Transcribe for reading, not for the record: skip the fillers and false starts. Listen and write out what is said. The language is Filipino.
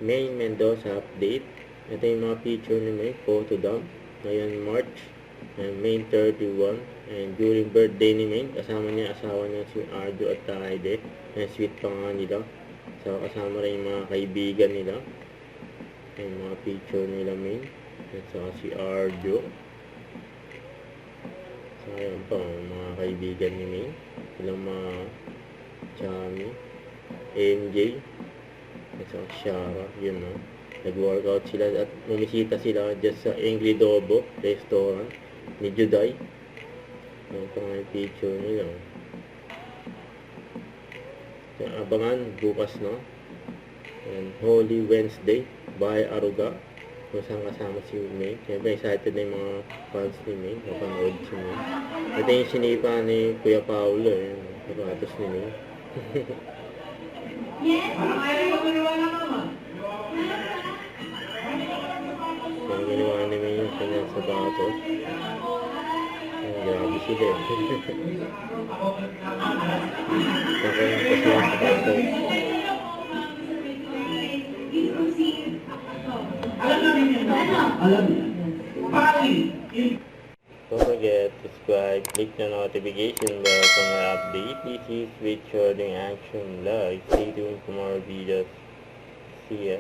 May Mendoza update. Ito yung mga picture ni May, photo dump. Ngayon March, and May 31. And during birthday ni May, kasama niya asawa niya si Arjo at Taide. And sweet pa nga nila. So kasama rin yung mga kaibigan nila. And mga picture nila May. At saka si Arjo. So ayan pa, mga kaibigan ni May. Silang mga Chami, MJ, at saka Shara, yun no. Nag-workout sila at bumisita sila dyan sa Angry Dobo restaurant ni Juday. Yung pang picture nila. So, abangan bukas no. And Holy Wednesday by Aruga. Kung saan kasama si May. Siyempre excited na yung mga fans ni May. Napanood si May. Ito yung sinipa ni Kuya Paulo. Yung sapatos ni May. Yes, Kung ginawa namin yung kanyang sapatos. Grabe sila eh. Nakalimpas yung sapatos. Don't forget to subscribe, click the notification bell for my update. This is Sweet Shooting Action Live. Stay tuned for more videos. See ya.